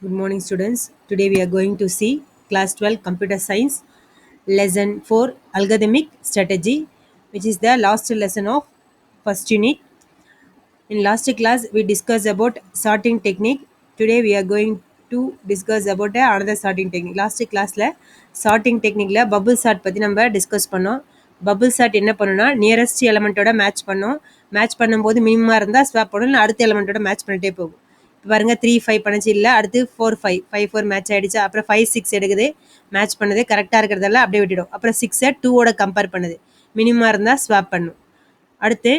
Good morning, students. Today we are going to see class 12 computer science lesson 4 algorithmic strategy, which is the last lesson of first unit. In last class we discussed about sorting technique. Today we are going to discuss about another sorting technique. Last class la sorting technique la bubble sort பத்தி நம்ம discuss பண்ணோம். bubble sort என்ன பண்ணுனா nearest element ஓட match பண்ணோம். match பண்ணும்போது மினிமமா இருந்தா swap பண்ணணும், அடுத்த element ஓட match பண்ணிட்டே போகும். இப்போ பாருங்க 3 5 பண்ணுச்சு இல்ல, அடுத்து 4 5 5 4 மேட்ச் ஆயிடுச்சு. அப்புறம் 5 6 எடுக்குது, மேட்ச் பண்ணுது, கரெக்டா இருக்கிறதெல்லாம் அப்படியே விட்டுடும். அப்புறம் 6 2 ஓட கம்பேர் பண்ணுது, மினிமமா இருந்தா ஸ்வாப் பண்ணும். அடுத்து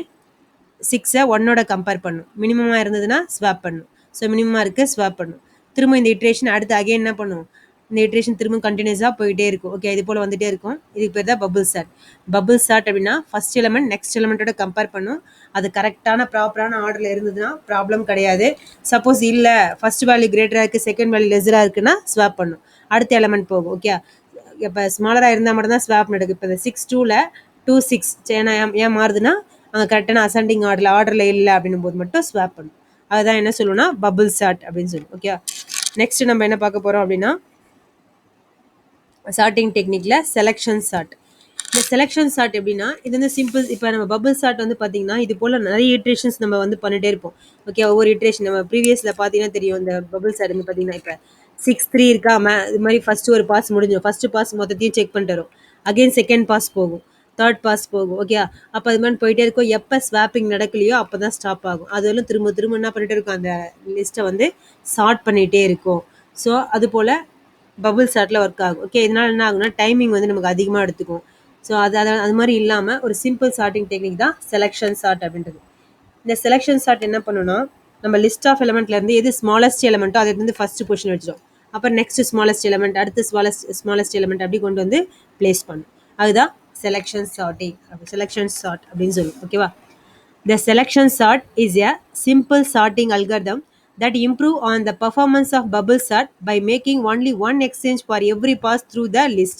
6 1ஓட கம்பேர் பண்ணும், மினிமமா இருந்ததுன்னா ஸ்வாப் பண்ணும். ஸோ மினிமமா இருக்கு ஸ்வாப் பண்ணும். திரும்ப இந்த இட்ரேஷன் அடுத்து அகைன் என்ன பண்ணும், இந்த இட்ரேஷன் திரும்ப கண்டினியூஸாக போயிட்டே இருக்கும். ஓகே, இது போல் வந்துட்டே இருக்கும். இதுக்கு பேர் தான் பபுள் சார்ட். பபுள் சார்ட் அப்படின்னா ஃபர்ஸ்ட் எலமெண்ட் நெக்ஸ்ட் எலமெண்ட்டோட கம்பேர் பண்ணும். அது கரெக்டான ப்ராப்பரான ஆர்டரில் இருந்ததுன்னா ப்ராப்ளம் கிடையாது. சப்போஸ் இல்லை, ஃபர்ஸ்ட் வேல்யூ கிரேட்டராக இருக்குது, செகண்ட் வேல்யூ லெஸராக இருக்குன்னா ஸ்வாப் பண்ணும், அடுத்த எலமெண்ட் போகும். ஓகே, இப்போ ஸ்மாலராக இருந்தால் மட்டும்தான் ஸ்வாப் நடக்கும். இப்போ இந்த 6 2ல் 2 6 ஏன்னா ஏன் மாறுதுன்னா அங்கே கரெக்டான அசெண்டிங் ஆர்டரில் இல்லை அப்படின்னும் போது மட்டும் ஸ்வாப் பண்ணும். அதுதான் என்ன சொல்லுவோம்னா பபுள் சார்ட் அப்படின்னு சொல்லுவோம். ஓகே, நெக்ஸ்ட் நம்ம என்ன பார்க்க போகிறோம் அப்படின்னா சார்ட்டிங் டெக்னிக்ல செலெக்ஷன் சார்ட். இந்த செலெக்ஷன் சார்ட் எப்படின்னா இது வந்து சிம்பிள். இப்போ நம்ம பபுள் சார்ட் வந்து பார்த்தீங்கன்னா இது போல் நிறைய இட்ரேஷன்ஸ் நம்ம வந்து பண்ணிட்டே இருப்போம். ஓகே, ஒவ்வொரு இட்ரேஷன் நம்ம ப்ரீவியஸில் பார்த்தீங்கன்னா தெரியும். இந்த பபுள் சார்ட் வந்து பார்த்தீங்கன்னா இப்போ 6 3 இருக்கா, இது மாதிரி ஃபஸ்ட்டு ஒரு பாஸ் முடிஞ்சோம், ஃபஸ்ட்டு பாஸ் மொத்தத்தையும் செக் பண்ணிட்டு வரும், அகெயின் செகண்ட் பாஸ் போகும், தேர்ட் பாஸ் போகும். ஓகே, அப்போ அது மாதிரி போயிட்டே இருக்கும். எப்போ ஸ்வாப்பிங் நடக்கலையோ அப்போ தான் ஸ்டாப் ஆகும். அதெல்லாம் திரும்ப திரும்ப என்ன பண்ணிட்டு இருக்கும், அந்த லிஸ்ட்டை வந்து சார்ட் பண்ணிகிட்டே இருக்கும். ஸோ அது போல் பபுள் சார்ட்டில் ஒர்க் ஆகும். ஓகே, இதனால் என்ன ஆகும்னா டைமிங் வந்து நமக்கு அதிகமாக எடுத்துக்கும். ஸோ அது மாதிரி இல்லாமல் ஒரு சிம்பிள் சார்ட்டிங் டெக்னிக் தான் செலெக்ஷன் சார்ட் அப்படின்றது. இந்த செலெக்ஷன் சார்ட் என்ன பண்ணணும்னா நம்ம லிஸ்ட் ஆஃப் எலமெண்ட்லேருந்து எது ஸ்மாலஸ்ட் எலமெண்ட்டோ அதை வந்து ஃபர்ஸ்ட் பொசிஷன் வச்சிடும். அப்புறம் நெக்ஸ்ட் ஸ்மாலஸ்ட் எலமெண்ட், அடுத்து ஸ்மாலஸ்ட் எலமெண்ட் அப்படி கொண்டு வந்து பிளேஸ் பண்ணும். அதுதான் செலெக்ஷன் சார்ட்டிங், செலெக்ஷன் சார்ட் அப்படின்னு சொல்லுவோம். ஓகேவா? The selection sort is a simple sorting algorithm that improve on the performance of bubble sort by making only one exchange for every pass through the list.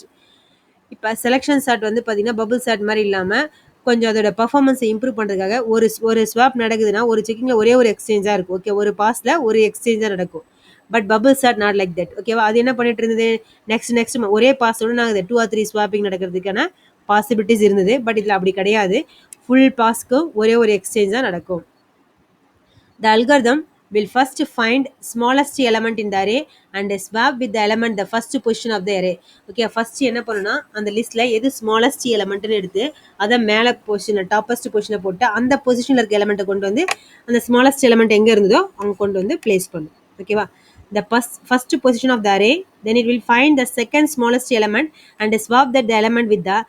இப்போ selection chart வந்து பார்த்தீங்கன்னா bubble chart மாதிரி இல்லாமல் கொஞ்சம் அதோட பர்ஃபார்மன்ஸை improve பண்ணுறதுக்காக ஒரு ஸ்வாப் நடக்குதுன்னா ஒரு செக்கிங்கில் ஒரே ஒரு எக்ஸ்சேஞ்சாக இருக்கும். ஓகே, ஒரு பாஸில் ஒரு எக்ஸ்சேஞ்சாக நடக்கும். But bubble sort not like that. ஓகேவா? அது என்ன பண்ணிட்டு இருந்தது, நெக்ஸ்ட் ஒரே பாஸோட நாங்கள் 2 or 3 ஸ்வாப்பிங் நடக்கிறதுக்கான பாசிபிலிட்டிஸ் இருந்தது. பட் இதில் அப்படி கிடையாது, ஃபுல் பாஸ்க்கு ஒரே ஒரு எக்ஸ்சேஞ்ச் தான் நடக்கும். The algorithm will first find smallest element in the array and swap with the element the first position of the array. Okay, first என்ன பண்ணுன்னா அந்த லிஸ்ட்ல எது ஸ்மாலஸ்ட் எலமெண்ட்னு எடுத்து அதை மேலே பொசிஷனில் டாப்பஸ்ட் பொசிஷனில் போட்டு அந்த பொசிஷனில் இருக்க எலமெண்ட்டை கொண்டு வந்து அந்த ஸ்மாலஸ்ட் எலமெண்ட் எங்கே இருந்ததோ அங்கே கொண்டு வந்து பிளேஸ் பண்ணும். ஓகேவா? The first position of the array, then it will find the second smallest element and swap that the element with the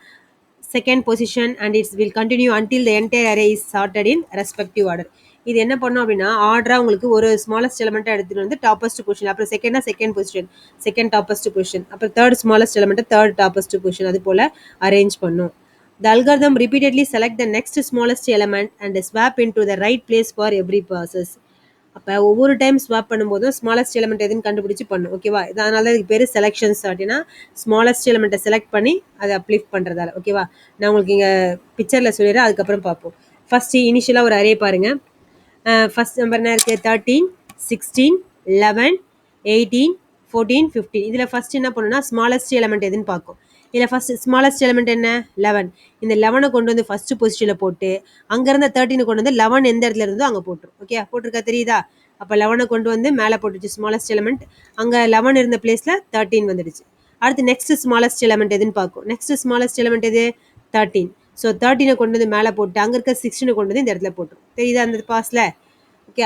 second position and it will continue until the entire array is sorted in respective order. இது என்ன பண்ணும் அப்படின்னா ஆர்டரா உங்களுக்கு ஒரு smallest எலமெண்ட்டை எடுத்துட்டு வந்து toppest position, அப்புறம் second position, second toppest position, அப்புறம் தேர்ட் ஸ்மாலஸ்ட் எலமெண்ட்டை தேர்ட் டாப்பஸ்ட் பொசிஷன், அது போல அரேஞ்ச் பண்ணும். The algorithm repeatedly select the next smallest element and swap into the right place for every process. அப்போ ஒவ்வொரு டைம் ஸ்வாப் பண்ணும்போதும் smallest element எதுன்னு கண்டுபிடிச்சி பண்ணும். ஓகேவா? அதனால தான் இதுக்கு பேர் செலெக்ஷன் சார்ட்னா ஸ்மாலஸ்ட் எலமெண்ட்டை செலக்ட் பண்ணி அதை அப்லிஃப்ட் பண்ணுறதால. ஓகேவா? நான் உங்களுக்கு இங்கே பிக்சரில் சொல்லிடுறேன், அதுக்கப்புறம் பார்ப்போம். ஃபஸ்ட்டு இனிஷியலாக ஒரு அரே பாருங்கள். ஃபஸ்ட் நம்பர் என்ன இருக்குது, 13 16 11 18 14 15. இதில் ஃபஸ்ட் என்ன பண்ணுன்னா ஸ்மாலஸ்ட் எலமெண்ட் எதுன்னு பார்க்கும். இதில் ஃபஸ்ட் ஸ்மாலஸ்ட் எலமெண்ட் என்ன 11. இந்த 11 கொண்டு வந்து ஃபஸ்ட்டு பொசிஷனில் போட்டு அங்கேருந்து 13 கொண்டு வந்து 11 எந்த இடத்துல இருந்தோ அங்கே போட்டுரும். ஓகே, போட்டிருக்கா தெரியுதா? அப்போ 11 கொண்டு வந்து மேலே போட்டுருச்சு ஸ்மாலஸ்ட் எலமெண்ட், அங்கே 11 இருந்த பிளேஸில் 13 வந்துடுச்சு. அடுத்து நெக்ஸ்ட் ஸ்மாலஸ்ட் எலமெண்ட் எதுன்னு பார்க்கும். நெக்ஸ்ட் ஸ்மாலஸ்ட் எலமெண்ட் எது 13. ஸோ 13 கொண்டு வந்து மேலே போட்டு அங்கே இருக்க 16 கொண்டு வந்து இந்த இடத்துல போட்டுரும். தெரியுதா அந்த பாஸில்? ஓகே,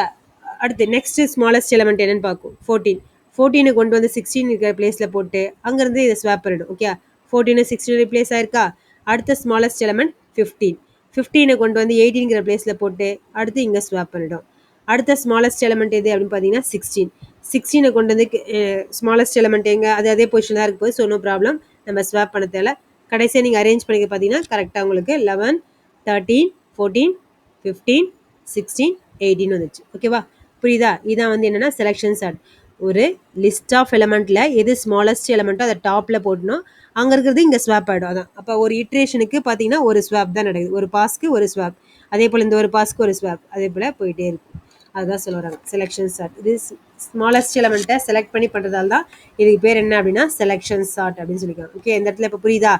அடுத்து நெக்ஸ்ட் ஸ்மாலஸ்ட் எலமெண்ட் என்னன்னு பார்க்கும் 14. 14 கொண்டு வந்து 16 இருக்கிற பிளேஸில் போட்டு அங்கேருந்து இதை ஸ்வாப் பண்ணிடும். ஓகே, 14 16 ரிப்ளேஸ் ஆயிருக்கா. அடுத்த ஸ்மாலஸ்ட் எலமெண்ட் 15. 15 கொண்டு வந்து 18ங்கிற பிளேஸில் போட்டு அடுத்து இங்கே ஸ்வாப் பண்ணிடும். அடுத்த ஸ்மாலஸ்ட் எலமெண்ட் எது அப்படின்னு பார்த்தீங்கன்னா 16. 16 கொண்டு வந்து ஸ்மாலஸ்ட் எலமெண்ட் எங்கே அதே பொசிஷன் தான் இருக்கும். ஸோ நோ ப்ராப்ளம், நம்ம ஸ்வாப் பண்ண தேவை. கடைசியாக நீங்கள் அரேஞ்ச் பண்ணிக்க பார்த்தீங்கன்னா கரெக்டாக உங்களுக்கு 11 13 14 15 16 18 வந்துச்சு. ஓகேவா? புரியுதா? இதான் வந்து என்னன்னா செலெக்ஷன் சார்ட். ஒரு லிஸ்ட் ஆஃப் எலமெண்ட்ல எது ஸ்மாலஸ்ட் எலமெண்ட்டோ அதை டாப்ல போடணும், அங்கே இருக்கிறது இங்கே ஸ்வாப் ஆகிடும். அதான் அப்போ ஒரு இட்ரேஷனுக்கு பார்த்தீங்கன்னா ஒரு ஸ்வாப் தான் நடக்குது, ஒரு பாஸ்க்கு ஒரு ஸ்வாப், அதே போல் இந்த ஒரு பாஸ்க்கு ஒரு ஸ்வாப், அதே போல் போயிட்டே இருக்கும். அதுதான் சொல்ல வராங்க செலெக்ஷன் சார்ட். இது ஸ்மாலஸ்ட் எலமெண்ட்டை செலக்ட் பண்ணி பண்ணுறதால தான் இதுக்கு பேர் என்ன அப்படின்னா செலெக்ஷன் சார்ட் அப்படின்னு சொல்லிக்கலாம். ஓகே, இந்த இடத்துல இப்போ புரியுதா?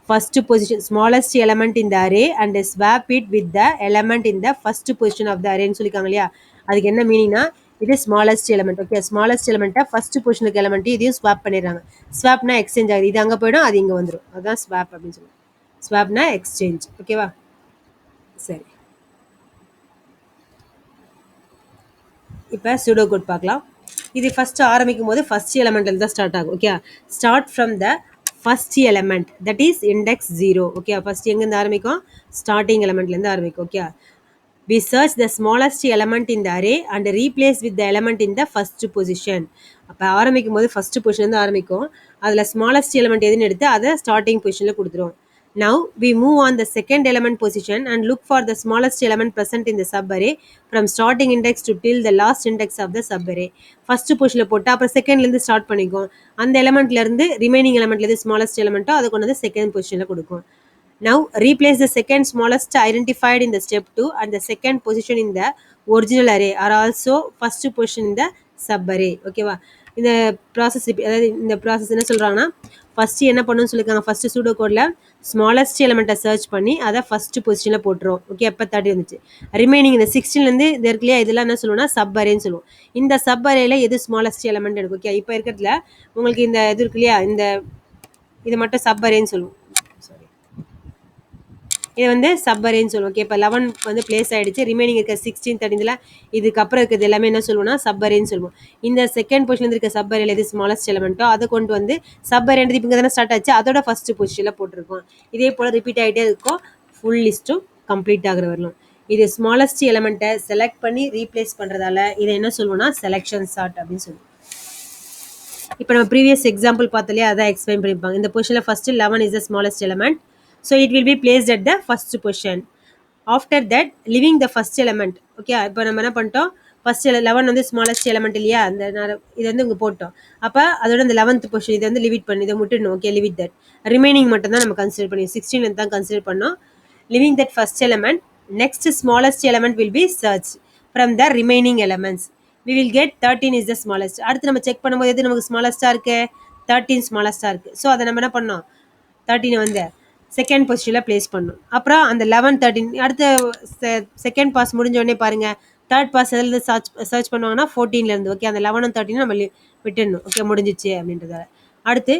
ஃபர்ஸ்ட் பொசிஷன் ஸ்மாலஸ்ட் எலமெண்ட் இந்த array and swap it with the element இந்த ஃபர்ஸ்ட் பொசிஷன் ஆஃப் த அரேன்னு சொல்லியிருக்காங்க இல்லையா? அதுக்கு என்ன மீனிங்னா இது ஸ்மாலஸ்ட் எலமெண்ட். ஓகே, ஸ்மாலஸ்ட் எலமெண்ட்டை ஃபர்ஸ்ட் பொசிஷனுக்கு எலமெண்ட் இதையும் ஸ்வாப் பண்ணிடுறாங்க. ஸ்வாப்னா எக்ஸ்சேஞ்ச் ஆகுது, இது அங்கே போயிடும், அது இங்கே வந்துடும், அதுதான் ஸ்வாப் அப்படின்னு சொல்லுவாங்க. ஸ்வாப்னா எக்ஸ்சேஞ்ச். ஓகேவா? சரி, இப்போ சூடோ கோட் பார்க்கலாம். இது ஃபர்ஸ்ட் ஆரம்பிக்கும் போது ஃபர்ஸ்ட் எலமெண்ட்ல தான் ஸ்டார்ட் ஆகும். Okay, start from the first element that is index 0. Okay, first எங்கேருந்து ஆரம்பிக்கும்? ஸ்டார்டிங் எலமெண்ட்லேருந்து ஆரம்பிக்கும். Okay, we search the smallest element in the array and replace with the element in the first position. அப்போ ஆரம்பிக்கும் போது first பொசிஷன்லேருந்து ஆரம்பிக்கும், அதில் smallest element எதுன்னு எடுத்து அதை ஸ்டார்டிங் பொசிஷனில் கொடுத்துரும். Now we move on the second element position and look for the smallest element present in the subarray from starting index to till the last index of the subarray. First பொசிஷனில் போட்டு அப்புறம் செகண்ட்லேருந்து start பண்ணிக்கும், அந்த எலமெண்ட்லேருந்து remaining எலமெண்ட்ல எது smallest எலமெண்ட்டோ அதை கொண்டு வந்து second பொசிஷனில் கொடுக்கும். Now replace the second smallest identified in the step 2 and the second position in the original array are also first position in the subarray. ஓகேவா? இந்த ப்ராசஸ் அதாவது இந்த ப்ராசஸ் என்ன சொல்கிறாங்கன்னா ஃபஸ்ட்டு என்ன பண்ணணும்னு சொல்லியிருக்காங்க. ஃபஸ்ட்டு சூடோ கோடில் ஸ்மாலஸ்ட் எலமெண்ட்டை சர்ச் பண்ணி அதை ஃபஸ்ட்டு பொசிஷனில் போட்டுரும். ஓகே, எப்போ 30 வந்துச்சு. ரிமைனிங் இந்த 16லேருந்து இது இருக்கு இல்லையா, இதெல்லாம் என்ன சொல்லுவோம்னா சப் அரேன்னு சொல்லுவோம். இந்த சப் அரேயில் எது ஸ்மாலஸ்ட் எலமெண்ட் எடுக்கும். ஓகே, இப்போ இருக்கிறதுல உங்களுக்கு இந்த இது இருக்கு இல்லையா, இந்த இது மட்டும் சப் அரேன்னு சொல்லுவோம். இது வந்து சப் அரேன்னு சொல்லுவோம். ஓகே, இப்போ 11 வந்து பிளேஸ் ஆகிடுச்சு, ரிமைனிங் இருக்க 16 13 இதுக்கப்புறம் இருக்கிறது எல்லாமே என்ன சொல்லுவோம்னா சப் அரேன்னு சொல்லுவோம். இந்த செகண்ட் பொசிஷன் இருக்க சப் அரேல எது ஸ்மாலஸ்ட் எலமெண்ட்டோ அதை கொண்டு வந்து சப் அரேன்றது இப்போ தானே ஸ்டார்ட் ஆச்சு, அதோட ஃபர்ஸ்ட் பொசிஷனில் போட்டிருக்கோம். இதே போல் ரிப்பீட் ஆகிட்டே இருக்கும், ஃபுல் லிஸ்ட்டும் கம்ப்ளீட் ஆகிற வரலாம். இது ஸ்மாலஸ்ட் எலமெண்ட்டை செலக்ட் பண்ணி ரீப்ளேஸ் பண்ணுறதால இதை என்ன சொல்லுவோம்னா செலெக்ஷன் சார்ட் அப்படின்னு சொல்லுவோம். இப்போ நம்ம ப்ரீவியஸ் எக்ஸாம்பிள் பார்த்தாலே அதான் எக்ஸ்பிளைன் பண்ணியிருப்பாங்க. இந்த பொசிஷனில் first 11 is the smallest element, so it will be placed at the first position. After that leaving the first element. Okay, இப்போ நம்ம என்ன பண்ணிட்டோம், ஃபர்ஸ்ட் 11 வந்து ஸ்மாலஸ்ட் எலமெண்ட் இல்லையா, அந்த இது வந்து இங்கே போட்டோம். அப்போ அதோட இந்த 11th பொசிஷன் இதை வந்து லிவிட் பண்ணி இதை முட்டுணும். ஓகே, லிவிட் தட் ரிமைனிங் மட்டும் தான் நம்ம கன்சிடர் பண்ணி 16 தான் கன்சிடர் பண்ணோம். Leaving that first element, next smallest element will be search from the remaining elements. we will get 13 is the smallest. அடுத்து நம்ம செக் பண்ணும்போது எது நமக்கு ஸ்மாலஸ்ட்டாக இருக்குது, 13 ஸ்மாலஸ்ட்டாக இருக்குது. ஸோ அதை நம்ம என்ன பண்ணோம், 13 வந்து செகண்ட் பொசிஷனில் பிளேஸ் பண்ணும். அப்புறம் அந்த 11 13 அடுத்த செகண்ட் பாஸ் முடிஞ்சோடனே பாருங்கள், தேர்ட் பாஸ் எதுலேருந்து சர்ச் பண்ணுவாங்கன்னா 14லேருந்து. ஓகே, அந்த 11 13 நம்ம விட்டுடணும். ஓகே, முடிஞ்சிச்சு அப்படின்றதால அடுத்து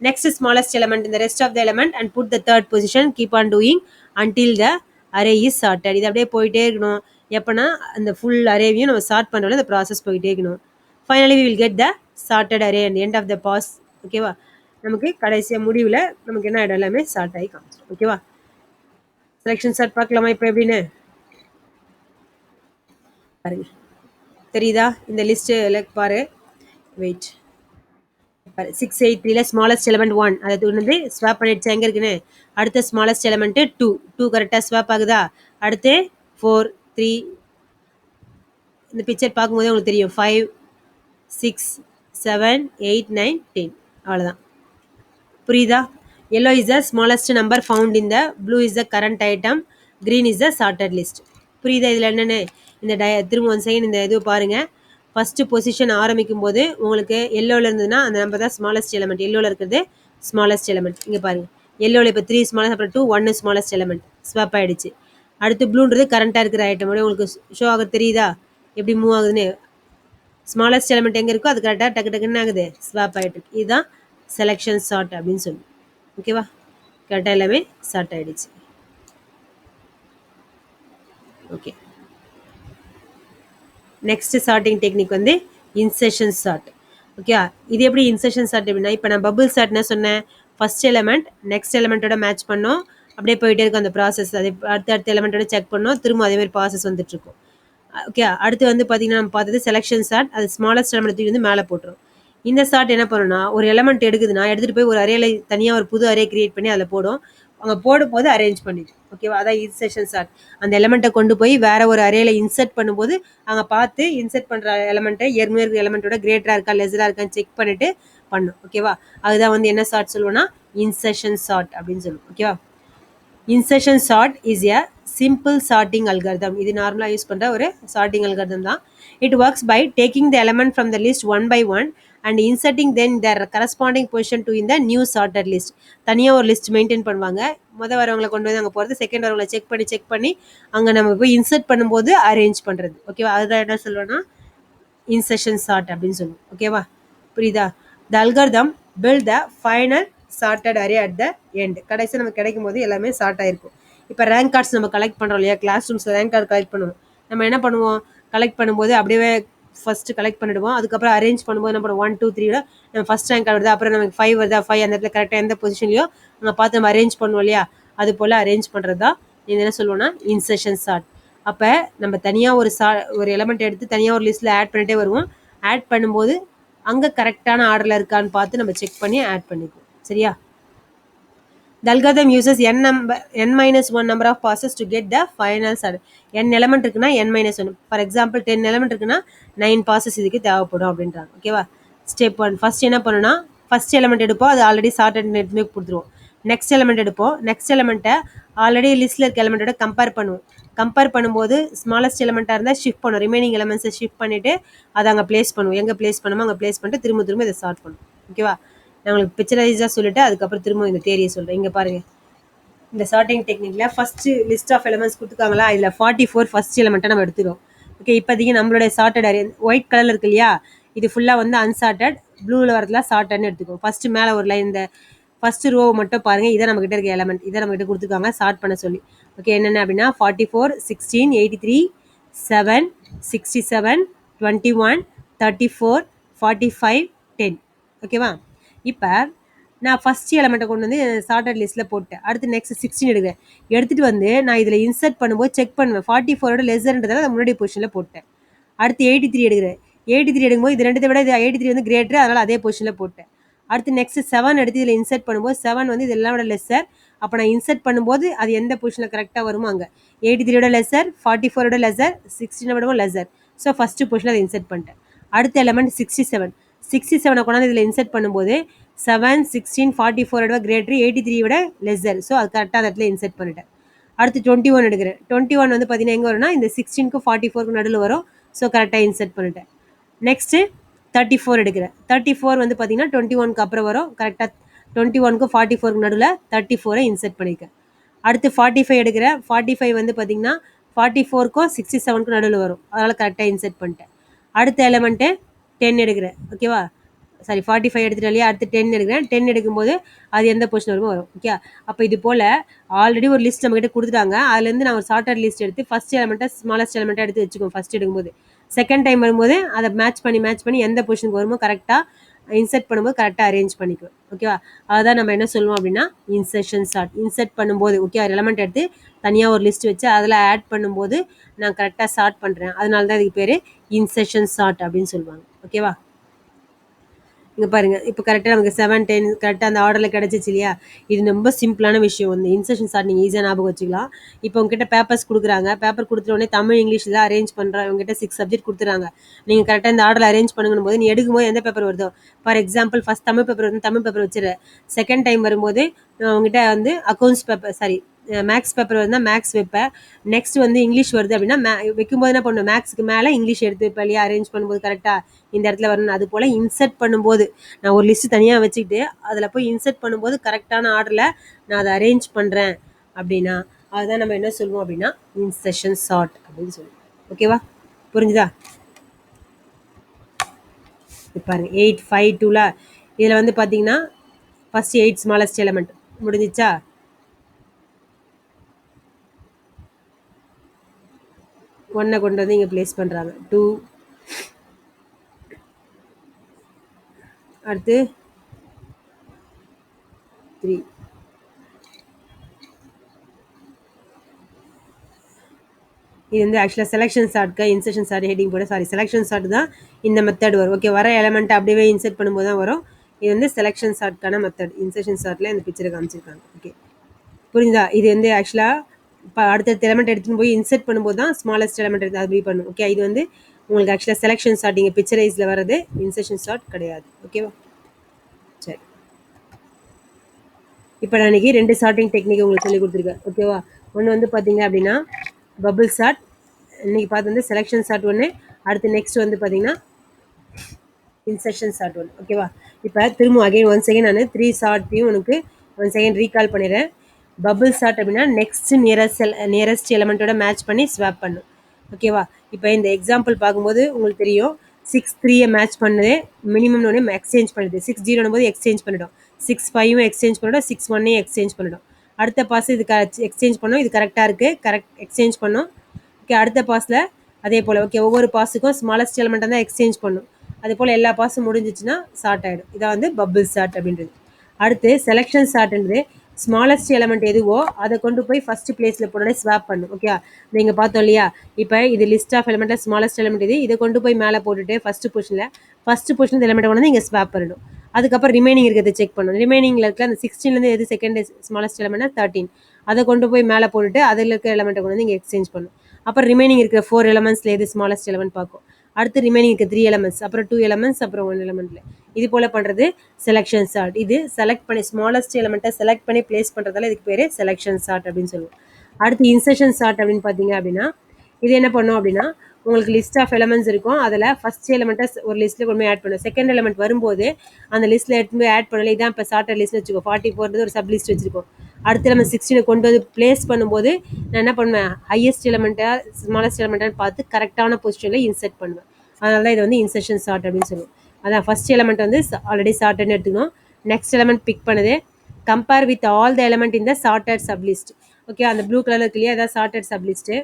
நெக்ஸ்ட் ஸ்மாலஸ்ட் எலமெண்ட் இந்த rest of the element and put the third position, keep on doing until the array is sorted. இது அப்படியே போயிட்டே இருக்கணும். எப்போனா அந்த ஃபுல் அரேவையும் நம்ம சார்ட் பண்ணுறோம், இந்த ப்ராசஸ் போயிட்டே இருக்கணும். Finally we will get the sorted array and end of the pass. ஓகேவா? நமக்கு கடைசியாக முடிவில் நமக்கு என்ன இடம் எல்லாமே சார்ட் ஆகி காமிச்சிடும். ஓகேவா? செலெக்ஷன் சார்ட் பார்க்கலாமா இப்போ எப்படின்னு பாருங்க. தெரியுதா இந்த லிஸ்ட்டு பாரு, வெயிட் 683ல ஸ்மாலஸ்ட் எலமெண்ட் 1 அது வந்து ஸ்வாப் பண்ணிடுச்சு. எங்கே இருக்குன்னு அடுத்த ஸ்மாலஸ்ட் எலமெண்ட்டு 2 கரெக்டாக ஸ்வாப் ஆகுதா. அடுத்து 4 3 இந்த பிக்சர் பார்க்கும்போதே உங்களுக்கு தெரியும் 5 6 7 8 9 10 அவ்வளோதான். புரியுதா? yellow is the smallest number found in the, blue is the current item, green is the sorted list. புரியுதா இதில் என்னென்னு? இந்த திரும்ப 1 செகண்ட் இந்த இது பாருங்கள். ஃபஸ்ட்டு பொசிஷன் ஆரம்பிக்கும் போது உங்களுக்கு எல்லோவில் இருந்ததுன்னா அந்த நம்பர் தான் ஸ்மாலஸ்ட் எலமெண்ட், எல்லோவில் இருக்கிறது ஸ்மாலஸ்ட் எலமெண்ட். இங்கே பாருங்கள், எல்லோவில் இப்போ 3 ஸ்மாலஸ்ட், அப்புறம் 2 1 ஸ்மாலஸ்ட் எலமெண்ட் ஸ்வாப் ஆகிடுச்சு. அடுத்து ப்ளூன்றது கரண்ட்டாக இருக்கிற ஐட்டம் உங்களுக்கு ஷோ ஆக தெரியுதா எப்படி மூவ் ஆகுதுன்னு. ஸ்மாலஸ்ட் எலமெண்ட் எங்கே இருக்கோ அது கரெக்டாக டக்கு டக்குன்னு ஆகுது, ஸ்வாப் ஆகிட்டு இருக்கு. இதுதான் செலெக்ஷன் சார்ட் அப்படின்னு சொல்லி. ஓகேவா? கரெக்டாக எல்லாமே சார்ட் ஆகிடுச்சு. ஓகே, நெக்ஸ்ட் சார்ட்டிங் டெக்னிக் வந்து இன்செஷன் சார்ட். ஓகே, இது எப்படி இன்செஷன் சார்ட் அப்படின்னா, இப்போ நான் பபுள் சார்ட்னா சொன்னேன், ஃபர்ஸ்ட் எலமெண்ட் நெக்ஸ்ட் எலமெண்ட்டோட மேட்ச் பண்ணோம், அப்படியே போயிட்டே இருக்கும் அந்த ப்ராசஸ். அது அடுத்த எலமெண்ட்டோட செக் பண்ணோம், திரும்ப அதேமாதிரி ப்ராசஸ் வந்துட்டுருக்கும். ஓகே, அடுத்து வந்து பார்த்தீங்கன்னா நம்ம பார்த்தது செலெக்ஷன் சார்ட். அது ஸ்மாலஸ்ட் எலமெண்ட் வந்து மேலே போட்டுரும். இந்த சார்ட் என்ன பண்ணுன்னா, ஒரு எலமெண்ட் எடுக்குதுன்னா எடுத்துகிட்டு போய் ஒரு அரேல தனியாக ஒரு புது அரே கிரியேட் பண்ணி அதில் போடும். அவங்க போடும்போது அரேஞ்ச் பண்ணிட்டு. ஓகேவா? அதான் இன்செஷன் சார்ட். அந்த எலமெண்ட்டை கொண்டு போய் வேற ஒரு அரேல இன்சர்ட் பண்ணும்போது அங்கே பார்த்து இன்சர்ட் பண்ணுற எலமெண்ட்டை ஏற்கனவே இருக்கிற எலமெண்ட்டோட கிரேட்டராக இருக்கா லெஸராக இருக்கான்னு செக் பண்ணிட்டு பண்ணும். ஓகேவா? அதுதான் வந்து என்ன சார்ட் சொல்லுவோம்னா இன்செஷன் சார்ட் அப்படின்னு சொல்லுவோம். ஓகேவா? Insertion sort is a simple sorting algorithm. இது நார்மலாக யூஸ் பண்ணுற ஒரு சார்ட்டிங் அல்காரிதம் தான். It works by taking the element from the list one by one and inserting then their corresponding position to இந்த new sorted list. தனியாக ஒரு list maintain பண்ணுவாங்க. வரவங்களை கொண்டு வந்து அங்கே போகிறது, செகண்ட் வரவங்களை செக் பண்ணி அங்கே நம்ம போய் இன்சர்ட் பண்ணும்போது அரேஞ்ச் பண்ணுறது. ஓகேவா? அதுதான் என்ன சொல்லுவோன்னா இன்செஷன் சார்ட் அப்படின்னு சொல்லுவோம். ஓகேவா? புரியுதா? The algorithm build the final sorted array at the end. கடைசி நமக்கு கிடைக்கும் போது எல்லாமே சார்ட் ஆயிருக்கும். இப்போ ரேங்க் கார்ட்ஸ் நம்ம கலெக்ட் பண்ணுறோம் இல்லையா, கிளாஸ் ரூம்ஸில் ரேங்க் கார்டு கலெக்ட் பண்ணுவோம். நம்ம என்ன பண்ணுவோம், கலெக்ட் பண்ணும்போது அப்படியே ஃபஸ்ட்டு கலெக்ட் பண்ணிடுவோம். அதுக்கப்புறம் அரேஞ்ச் பண்ணும்போது என்ன பண்ணுவோம், 1 2 3 நம்ம ஃபஸ்ட் ரேங்க் கார்டு வருது, அப்புறம் நமக்கு 5 வருதா, 5 அந்த இடத்துல கரெக்டாக எந்த பொசிஷன்லையோ நம்ம பார்த்து நம்ம அரேஞ்ச் பண்ணுவோம் இல்லையா, அது போல் அரேஞ்ச் பண்ணுறது தான் இது என்ன சொல்லுவோம்னா இன்செஷன் சார்ட். அப்போ நம்ம தனியாக ஒரு எலமெண்ட் எடுத்து தனியாக ஒரு லிஸ்ட்டில் ஆட் பண்ணிகிட்டே வருவோம். ஆட் பண்ணும்போது அங்கே கரெக்டான ஆர்டரில் இருக்கான்னு பார்த்து நம்ம செக் பண்ணி ஆட் பண்ணிக்குவோம். சரியா? The algorithm uses n minus 1 number of passes to get the final sort. n element இருக்குன்னா n minus 1. For example 10 element இருக்குன்னா 9 passes இதுக்கு தேவைப்படும் அப்படின்றாங்க. ஓகேவா? ஸ்டெப் 1 ஃபர்ஸ்ட் என்ன பண்ணணும்னா ஃபர்ஸ்ட் எலமெண்ட் எடுப்போம், அது ஆல்ரெடி சார்ட்டட் எடுத்துமே கொடுத்துருவோம். நெக்ஸ்ட் எலமெண்ட் எடுப்போம், நெக்ஸ்ட் எலமெண்ட்டை ஆல்ரெடி லிஸ்ட்டில் இருக்க எலமெண்ட்டோட கம்பேர் பண்ணுவோம். கம்பேர் பண்ணும்போது ஸ்மாலஸ்ட் எலமெண்ட்டாக இருந்தால் ஷிஃப்ட் பண்ணுவோம், ரிமைனிங் எலமெண்ட்ஸை ஷிஃப்ட் பண்ணிவிட்டு அதை அங்கே ப்ளேஸ் பண்ணுவோம். எங்கே ப்ளேஸ் பண்ணுமோ அங்கே ப்ளேஸ் பண்ணிட்டு திரும்ப இதை சார்ட் பண்ணுவோம். ஓகேவா? நான் உங்களுக்கு பிக்சரைஸாக சொல்லிவிட்டு அதுக்கப்புறம் திரும்ப இந்த தேரியை சொல்கிறேன். இங்கே பாருங்கள், இந்த சார்ட்டிங் டெக்னிக்கில் ஃபஸ்ட்டு லிஸ்ட் ஆஃப் எலமெண்ட்ஸ் கொடுத்துருக்காங்களா, இதில் 44 ஃபஸ்ட் எலமெண்ட்டை நம்ம எடுத்துக்கிறோம். ஓகே, இப்போதைக்கு நம்மளுடைய சார்ட்டட் அரே ஒயிட் கலரில் இருக்கு இல்லையா, இது ஃபுல்லாக வந்து அன்சார்ட்டட், ப்ளூவில் வரதுல சார்ட்டட்னு எடுத்துக்கோம். ஃபஸ்ட்டு மேலே ஒரு லைன், இந்த ஃபஸ்ட்டு ரோ மட்டும் பாருங்கள், இதை நம்மகிட்ட இருக்க எலமெண்ட், இதை நம்மகிட்ட கொடுத்துருக்காங்க சார்ட் பண்ண சொல்லி. ஓகே, என்னென்ன அப்படின்னா 44 16 83 7 67 21 34 45 10. ஓகேவா? இப்போ நான் ஃபஸ்ட் எலமெண்ட்டை கொண்டு வந்து சார்ட்டட் லிஸ்ட்டில் போட்டேன். அடுத்து நெக்ஸ்ட் 16 எடுக்கிறேன். எடுத்துகிட்டு வந்து நான் இதில் இன்சர்ட் பண்ணும்போது செக் பண்ணுவேன். 44 லெஸர்ன்றதால அதை முன்னாடி பொசிஷனில் போட்டேன். அடுத்து 83 எடுக்கிறேன். 83 எடுக்கும்போது இது ரெண்டு விட இது 83 வந்து கிரேட்டர், அதனால் அதே பொசிஷனில் போட்டேன். அடுத்து நெக்ஸ்ட் 7 எடுத்து இதில் இன்சர்ட் பண்ணும்போது 7 வந்து இது எல்லாம் விட லெஸர். அப்போ நான் இன்சர்ட் பண்ணும்போது அது எந்த பொசிஷனில் கரெக்டாக வருமோ அங்கே 83 லெஸர், 44 லெஸர், 16 விடவும் லெஸர். ஸோ ஃபஸ்ட்டு பொசிஷனில் அதை இன்சர்ட் பண்ணிட்டேன். அடுத்த எலமெண்ட் 67 கொண்டாந்து இதில் இன்சர்ட் பண்ணும்போது 7 16 44 கிரேட்டர், 83 விட லெஸர். ஸோ அது கரெக்டாக அந்த இடத்துல இன்சர்ட் பண்ணிட்டேன். அடுத்து 21 எடுக்கிறேன். 21 வந்து பார்த்தீங்கன்னா எங்கே வரும்னா இந்த 16க்கு 44க்கு நடுவில் வரும். ஸோ கரெக்டாக இன்சர்ட் பண்ணிட்டேன். நெக்ஸ்ட்டு 34 எடுக்கிறேன். 34 வந்து பார்த்தீங்கன்னா 21க்கு அப்புறம் வரும். கரெக்டாக 21க்கு 44க்கு நடுவில் 34 இன்சர்ட் பண்ணியிருக்கேன். அடுத்து 45 எடுக்கிறேன். 45 வந்து பார்த்தீங்கன்னா 44க்கும் 67க்கும் நடுவில் வரும். அதனால் கரெக்டாக இன்சர்ட் பண்ணிட்டேன். அடுத்த எலமெண்ட்டு 10 எடுக்கிறேன். ஓகேவா? சாரி 45 எடுத்துகிட்டு இல்லையா, அடுத்து 10 எடுக்கிறேன். 10 எடுக்கும்போது அது எந்த பொசிஷன் வருமோ வரும். ஓகே, அப்போ இது போல் ஆல்ரெடி ஒரு லிஸ்ட் நம்மகிட்ட கொடுத்துட்டாங்க. அதுலேருந்து நான் ஒரு சார்ட்டட் லிஸ்ட் எடுத்து ஃபஸ்ட் எலமெண்ட்டை ஸ்மாலஸ்ட் எலமெண்ட்டாக எடுத்து வச்சுக்கோங்க. ஃபஸ்ட் எடுக்கும்போது செகண்ட் டைம் வரும்போது அதை மேட்ச் பண்ணி எந்த பொசிஷனுக்கு வருமோ கரெக்டாக இன்சர்ட் பண்ணும்போது கரெக்டாக அரேஞ்ச் பண்ணிக்குவேன். ஓகேவா? அதுதான் நம்ம என்ன சொல்லுவோம் அப்படின்னா இன்செஷன் சார்ட். இன்சர்ட் பண்ணும்போது ஓகே ஒரு எலமெண்ட் எடுத்து தனியாக ஒரு லிஸ்ட் வச்சு அதில் ஆட் பண்ணும்போது நான் கரெக்டாக சார்ட் பண்ணுறேன். அதனால தான் இதுக்கு பேர் இன்செஷன் சார்ட் அப்படின்னு சொல்லுவாங்க. ஓகேவா? இங்கே பாருங்கள், இப்போ கரெக்டாக நமக்கு 7 10 கரெக்டாக அந்த ஆர்டரில் கிடச்சிச்சு இல்லையா. இது ரொம்ப சிம்பிளான விஷயம். வந்து இன்செஷன் சார்ட் நீங்கள் ஈஸியாக ஞாபகம் வச்சுக்கலாம். இப்போ உங்ககிட்ட பேப்பர்ஸ் கொடுக்குறாங்க. பேப்பர் கொடுத்த உடனே தமிழ் இங்கிலீஷில் அரேஞ்ச் பண்ணுறாங்க. உங்ககிட்ட 6 சப்ஜெக்ட் கொடுத்துறாங்க. நீங்கள் கரெக்டாக இந்த ஆர்டரில் அரேஞ்ச் பண்ணுங்கும் போது நீ எடுக்கும்போது எந்த பேப்பர் வருதோ, for example first Tamil paper வந்து தமிழ் பேப்பர் வச்சுரு. செகண்ட் டைம் வரும்போது உங்ககிட்ட வந்து accounts paper sorry maths paper வந்தால் மேக்ஸ் வைப்பேன். நெக்ஸ்ட் வந்து இங்கிலீஷ் வருது அப்படின்னா வைக்கும்போது என்ன பண்ணுவேன், மேக்ஸுக்கு மேலே இங்கிலீஷ் எடுத்து வைப்பேன் இல்லையா, அரேஞ்ச் பண்ணும்போது கரெக்டாக இந்த இடத்துல வரணும். அது போல் இன்சர்ட் பண்ணும்போது நான் ஒரு லிஸ்ட்டு தனியாக வச்சுக்கிட்டு அதில் போய் இன்சர்ட் பண்ணும்போது கரெக்டான ஆர்டரில் நான் அதை அரேஞ்ச் பண்ணுறேன் அப்படின்னா அதுதான் நம்ம என்ன சொல்லுவோம் அப்படின்னா இன்செஷன் சார்ட் அப்படின்னு சொல்லுவோம். ஓகேவா? புரிஞ்சுதா? பாருங்க 8 5 2ல இதில் வந்து பார்த்தீங்கன்னா ஃபஸ்ட் 8 ஸ்மாலஸ்ட் எலமெண்ட் முடிஞ்சிச்சா. ஒன்றை கொண்டு வந்து இங்கே ப்ளேஸ் பண்ணுறாங்க. 2 அடுத்து 3 இது வந்து ஆக்சுவலாக செலெக்ஷன் சார்ட்க்கு இன்செஷன் சார்ட் ஹெட்டிங் போட செலெக்ஷன் சார்ட் தான் இந்த மெத்தட் வரும். ஓகே, வர எலமெண்ட் அப்படியே இன்செர்ட் பண்ணும்போது தான் வரும். இது வந்து செலெக்ஷன் சார்ட்க்கான மெத்தட். இன்செஷன் சார்ட்டில் இந்த பிக்சரை காமிச்சிருக்காங்க. ஓகே, புரிஞ்சுதா? இது வந்து ஆக்சுவலாக இப்போ அடுத்தடுத்த எலமெண்ட் எடுத்துன்னு போய் இன்செர்ட் பண்ணும்போது தான் ஸ்மாலஸ்ட் எலமெண்ட் எடுத்து அது பண்ணும். ஓகே, இது வந்து உங்களுக்கு ஆக்சுவலாக செலெக்ஷன் சார்ட் இங்கே பிக்சரைஸில் வர்றது இன்செஷன் சார்ட் கிடையாது. ஓகேவா? சரி, இப்போ நான் இன்றைக்கி 2 சார்ட்டிங் டெக்னிக் உங்களுக்கு சொல்லி கொடுத்துருக்கேன். ஓகேவா? ஒன்று வந்து பார்த்தீங்க அப்படின்னா பபிள் சார்ட். இன்னைக்கு பார்த்து வந்து செலெக்ஷன் சார்ட் ஒன்று. அடுத்து நெக்ஸ்ட் வந்து பார்த்தீங்கன்னா இன்செக்ஷன் சார்ட் ஒன்று. ஓகேவா? இப்போ திரும்ப அகைன் ஒன் செகண்ட் நான் 3 சார்ட்டையும் உனக்கு ஒன் செகண்ட் ரீகால் பண்ணிடுறேன். பபிள் சார்ட் அப்படின்னா நெக்ஸ்ட் நியரஸ்ட் எலமெண்ட்டோட மேட்ச் பண்ணி ஸ்வாப் பண்ணும். ஓகேவா? இப்போ இந்த எக்ஸாம்பிள் பார்க்கும்போது உங்களுக்கு தெரியும் 6 3 மேட்ச் பண்ணுது, மினிமம் ஒன்று எக்ஸ்சேஞ்ச் பண்ணுது. 6 0 போது எக்ஸ்சேஞ்ச் பண்ணிடும், 6 5 எக்ஸ்சேஞ்ச் பண்ணிடும், 6 1 எக்ஸ்சேஞ்ச் பண்ணிடும். அடுத்த பாஸ் இது எக்ஸ்சேஞ்ச் பண்ணோம், இது கரெக்டாக இருக்குது, கரெக்ட் எக்ஸ்சேஞ்ச் பண்ணோம். ஓகே, அடுத்த பாஸில் அதே போல் ஓகே ஒவ்வொரு பாஸுக்கும் ஸ்மாலஸ்ட் எலமெண்ட்டாக தான் எக்ஸ்சேஞ்ச் பண்ணும். அதே போல் எல்லா பாஸும் முடிஞ்சிச்சுன்னா சார்ட் ஆகிடும். இதான் வந்து பபிள் சார்ட் அப்படின்றது. அடுத்து செலெக்ஷன் சார்ட்ன்றது ஸ்மாலஸ்ட் எலமெண்ட் எதுவோ அதை கொண்டு போய் ஃபர்ஸ்ட் பிளேஸில் போனோடனே ஸ்வாப் பண்ணும். ஓகே, நீங்கள் பார்த்தோம் இல்லையா? இப்போ இது லிஸ்ட் ஆஃப் எலமெண்ட்டில் ஸ்மாலஸ்ட் எலமெண்ட் இது, இதை கொண்டு போய் மேலே போட்டுட்டு ஃபஸ்ட்டு பொசிஷன் எலமெண்ட் கொண்டு இங்கே ஸ்வாப் பண்ணணும். அதுக்கப்புறம் ரிமைனிங் இருக்கிறத செக் பண்ணணும். ரிமைனிங்கில் இருக்க அந்த 16லேருந்து எது செகண்ட் ஸ்மாலஸ்ட் எலமெண்ட்னா 13, அதை கொண்டு போய் மேலே போட்டுட்டு அதில் இருக்க எலமெண்ட்டை கொண்டு வந்து இங்கே எக்ஸ்சேஞ்ச் பண்ணணும். அப்புறம் ரிமைனிங் இருக்கிற 4 எலமெண்ட்ஸில் எது ஸ்மாலஸ்ட் எலமெண்ட் பார்க்கும். அடுத்து ரிமைனிங் இருக்க 3 எலமெண்ட்ஸ், அப்புறம் 2 எலமெண்ட்ஸ், அப்புறம் 1 எலமெண்ட்ல. இது போல் பண்ணுறது செலெக்ஷன் சார்ட். இது செலக்ட் பண்ணி ஸ்மாலஸ்ட் எலமெண்ட்டை செலக்ட் பண்ணி பிளேஸ் பண்ணுறதால இதுக்கு பேர் செலெக்ஷன் சார்ட் அப்படின்னு சொல்லுவோம். அடுத்து இன்செர்ஷன் சார்ட் அப்படின்னு பார்த்தீங்க அப்படின்னா இது என்ன பண்ணும் அப்படின்னா உங்களுக்கு லிஸ்ட் ஆஃப் எலமெண்ட்ஸ் இருக்கும். அதில் ஃபர்ஸ்ட் எலமெண்ட்டை ஒரு லிஸ்ட்டில் கொண்டு போய் ஆட் பண்ணும். செகண்ட் எலமெண்ட் வரும்போது அந்த லிஸ்ட்டில் எடுத்து போய் ஆட் பண்ணல. இதான் இப்போ சார்ட்டர் லிஸ்ட் வச்சுக்கோ, 44 ஒரு சப் லிஸ்ட் வச்சுருக்கோம். அடுத்து நம்ம 16 கொண்டு வந்து பிளேஸ் பண்ணும்போது நான் என்ன பண்ணுவேன், ஹையஸ்ட் எலமெண்ட்டை ஸ்மாலஸ்ட் எலமெண்ட்டான்னு பார்த்து கரெக்டான பொசிஷனில் இன்செர்ட் பண்ணுவேன். அதனால தான் இது வந்து இன்செர்ஷன் சார்ட் அப்படின்னு சொல்லுவோம். அதான் ஃபர்ஸ்ட் எலமெண்ட் வந்து ஆல்ரெடி சார்ட்னு எடுத்துக்கணும். நெக்ஸ்ட் எலமெண்ட் பிக் பண்ணுது, compare with all the element இந்த சார்ட்டட் சப் லிஸ்ட். ஓகே, அந்த ப்ளூ கலர் இருக்கு இல்லையா, அதான் சார்ட்டட் சப் லிஸ்ட்டு.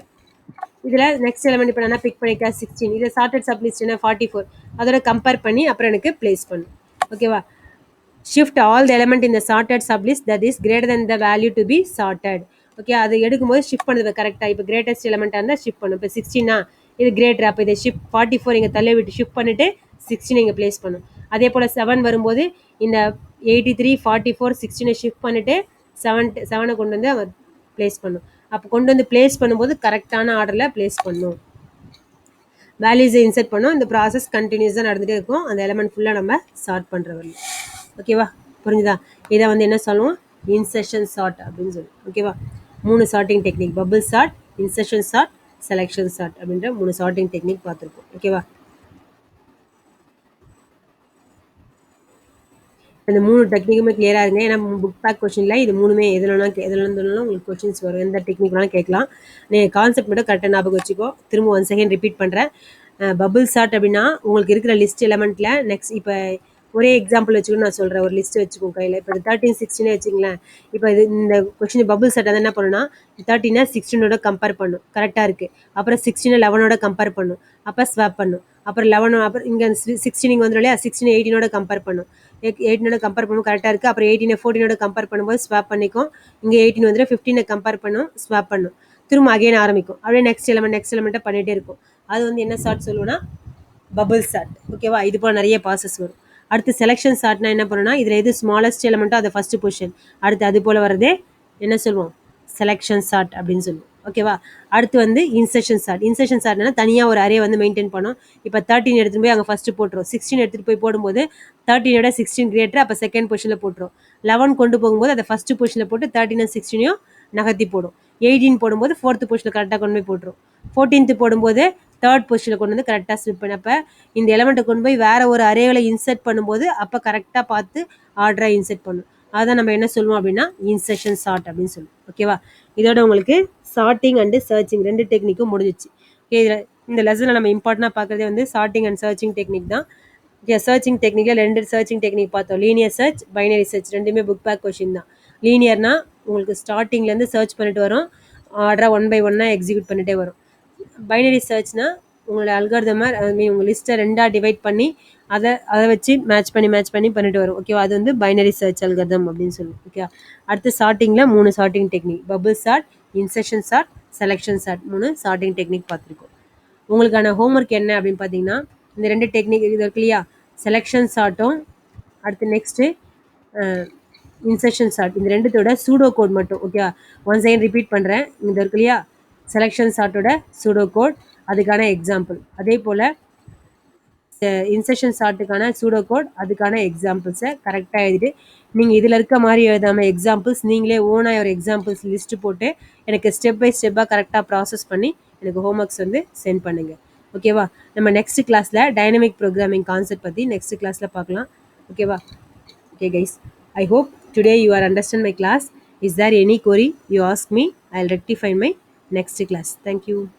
இதில் நெக்ஸ்ட் எலமெண்ட் இப்போ நான் பிக் பண்ணிக்க 16, இதில் சார்ட்டட் சப் லிஸ்ட் என்ன 44, அதோட கம்பேர் பண்ணி அப்புறம் எனக்கு பிளேஸ் பண்ணும். ஓகேவா? ஷிஃப்ட் ஆல் த எலமெண்ட் இந்த sorted sub list that is greater than the value to be sorted. Okay, அது எடுக்கும்போது ஷிஃப்ட் பண்ணுது கரெக்டாக. இப்போ கிரேட்டஸ்ட் எலமெண்ட்டாக இருந்தால் ஷிஃப்ட் பண்ணும். இப்போ 16 இது கிரேட்டர், அப்போ இதை ஷிஃப்ட் 44 இங்கே தள்ளி விட்டு ஷிஃப்ட் பண்ணிவிட்டு 16 இங்கே பிளேஸ் பண்ணும். அதே போல் 7 வரும்போது இந்த 83 44 16 ஷிஃப்ட் பண்ணிவிட்டு 7 கொண்டு வந்து அவர் பிளேஸ் பண்ணும். அப்போ கொண்டு வந்து பிளேஸ் பண்ணும்போது கரெக்டான ஆர்டரில் பிளேஸ் பண்ணும். வேல்யூஸை இன்செர்ட் பண்ணோம். இந்த ப்ராசஸ் கண்டினியூஸாக நடந்துகிட்டே இருக்கும், அந்த எலமெண்ட் ஃபுல்லாக நம்ம சார்ட் பண்ணுற வரணும். ஓகேவா? புரிஞ்சுதா? இதை வந்து என்ன சொல்லுவோம், இன்செர்ஷன் சார்ட் அப்படின்னு சொல்லுவோம். ஓகேவா? 3 sorting technique, bubble sort, insertion sort, selection sort அப்படின்ற 3 சார்ட்டிங் டெக்னிக் பார்த்துருக்கோம். ஓகேவா? இந்த 3 டெக்னிக்குமே கிளியராக இருங்க. ஏன்னா புக் பேக் கொஸ்டினில் இது 3மே எதுலனாலும் உங்களுக்கு கொஸ்டின்ஸ் வரும். எந்த டெக்னிக் வேணாலும் கேட்கலாம். நீங்கள் கான்செப்ட் மட்டும் கரெக்டாக ஞாபகம் வச்சுக்கோ. திரும்ப ஒன் செகண்ட் ரிப்பீட் பண்ணுறேன். பபிள் சார்ட் அப்படின்னா உங்களுக்கு இருக்கிற லிஸ்ட் எலமெண்ட்டில் நெக்ஸ்ட் இப்போ ஒரே எக்ஸாம்பிள் வச்சுக்கணும் நான் சொல்கிறேன். ஒரு லிஸ்ட் வச்சுக்கோங்க கையில். இப்போ 13 16 வச்சுங்களேன். இப்போ இது இந்த கொஸ்டின் பபிள் சார்ட் அதை என்ன பண்ணுன்னா 13 16ஓட கம்பேர் பண்ணும், கரெக்டாக இருக்குது. அப்புறம் 16 11ஓட கம்பேர் பண்ணும், அப்போ ஸ்வாப் பண்ணும். அப்புறம் 11 அப்புறம் இங்கே 16 இங்கே வந்துடும் இல்லையா, 16 18ஓட கம்பேர் பண்ணும், 18ஓட கம்பேர் பண்ணும், கரெக்டாக இருக்குது. அப்புறம் 18 14ஓட கம்பேர் பண்ணும்போது ஸ்வாப் பண்ணிக்கும். இங்கே 18 வந்துடும், 15 கம்பேர் பண்ணும், ஸ்வாப் பண்ணும். திரும்ப அகைன் ஆரம்பிக்கும். அப்படியே நெக்ஸ்ட் எலமெண்ட்டாக பண்ணிகிட்டே இருக்கும். அது வந்து என்ன சார்ட் சொல்லுவோம்னா பபிள் சார்ட். ஓகேவா? இது போல் நிறைய ப்ராசஸ் வரும். அடுத்து செலெக்ஷன் சார்ட்னா என்ன பண்ணுன்னா இதில் எது ஸ்மாலஸ்ட் எலமெண்ட்டோ அதை ஃபஸ்ட்டு பொசிஷன், அடுத்து அது போல் வரதே என்ன சொல்லுவோம், செலெக்ஷன் சார்ட் அப்படின்னு சொல்லுவோம். ஓகேவா? அடுத்து வந்து இன்செர்ஷன் சார்ட். இன்செர்ஷன் சார்ட்னா தனியாக ஒரு அரே வந்து மெயின்டைன் பண்ணும். இப்போ 13 எடுத்துகிட்டு போய் அங்கே ஃபஸ்ட்டு போட்டுரும், 16 எடுத்துகிட்டு போய் போடும்போது 13ஓட 16 கிரேட்டர், அப்போ செகண்ட் பொசிஷனில் போட்டுரும். 11 கொண்டு போகும்போது அதை ஃபஸ்ட்டு பொசிஷனில் போட்டு 13 16 நகர்த்தி போடும். 18 போடும்போது 4th பொசிஷனில் கரெக்டாக கொண்டு போய் போட்டுரும். 14th போடும்போது 3rd பொசிஷனில் கொண்டு வந்து கரெக்டாக ஸ்லிப் பண்ணப்போ இந்த எலமெண்ட்டை கொண்டு போய் வேறு ஒரு அரேவில் இன்செர்ட் பண்ணும்போது அப்போ கரெக்டாக பார்த்து ஆர்டராக இன்செர்ட் பண்ணும். அதான் நம்ம என்ன சொல்லுவோம் அப்படின்னா இன்செர்ஷன் சார்ட் அப்படின்னு சொல்லுவோம். ஓகேவா? இதோட உங்களுக்கு சார்ட்டிங் அண்டு சர்ச்சிங் 2 டெக்னிக்கும் முடிஞ்சிச்சு. ஓகே, இதில் இந்த லெசனில் நம்ம இம்பார்ட்டண்டாக பார்க்குறதே வந்து சார்ட்டிங் அண்ட் சர்ச்சிங் டெக்னிக் தான். ஓகே, சர்ச்சிங் டெக்னிக்கில் 2 சர்ச்சிங் டெக்னிக் பார்த்தோம், லீனியர் சர்ச், பைனரி சர்ச். ரெண்டுமே புக் பேக் கொஷின் தான். லீனியர்னா உங்களுக்கு ஸ்டார்டிங்லேருந்து சர்ச் பண்ணிட்டு வரும், ஆர்டராக 1 by 1 எக்ஸிக்யூட் பண்ணிகிட்டே வரும். பைனரி சர்ச்னா உங்களோட அல்காரிதமை உங்கள் லிஸ்ட்டை 2ஆக டிவைட் பண்ணி அதை வச்சு மேட்ச் பண்ணி பண்ணிட்டு வரும். ஓகேவா? அது வந்து பைனரி சர்ச் அல்காரிதம் அப்படின்னு சொல்லுவோம். ஓகே, அடுத்து சார்ட்டிங்கில் 3 sorting technique, bubble sort, insertion sort, selection sort, 3 sorting technique பார்த்துருக்கோம். உங்களுக்கான ஹோம்ஒர்க் என்ன அப்படின்னு பார்த்தீங்கன்னா இந்த 2 டெக்னிக் இது இருக்கு இல்லையா, செலெக்ஷன் சார்ட்டும் அடுத்து நெக்ஸ்ட்டு இன்செர்ஷன் சார்ட், இந்த 2தோட சூடோ கோட் மட்டும். ஓகே, ஒன் செகண்ட் ரிப்பீட் பண்ணுறேன். இந்த இருக்கு இல்லையா செலெக்ஷன் சார்ட்டோட சூடோ கோட், அதுக்கான எக்ஸாம்பிள். அதே போல் இன்செஷன் சார்ட்டுக்கான சூடோ கோட் அதுக்கான எக்ஸாம்பிள்ஸை கரெக்டாக எழுதிட்டு நீங்கள் இதில் இருக்க மாதிரி எழுதாமல் எக்ஸாம்பிள்ஸ் நீங்களே ஓனாக ஒரு எக்ஸாம்பிள்ஸ் லிஸ்ட்டு போட்டு எனக்கு ஸ்டெப் பை ஸ்டெப்பாக கரெக்டாக ப்ராசஸ் பண்ணி எனக்கு ஹோம்ஒர்க்ஸ் வந்து சென்ட் பண்ணுங்கள். ஓகேவா? நம்ம நெக்ஸ்ட் கிளாஸில் டைனமிக் ப்ரோக்ராமிங் கான்செப்ட் பற்றி நெக்ஸ்ட் கிளாஸில் பார்க்கலாம். ஓகேவா? Okay guys, I hope today you are understand my class. Is there any query you ask me? I'll rectify my next class. Thank you.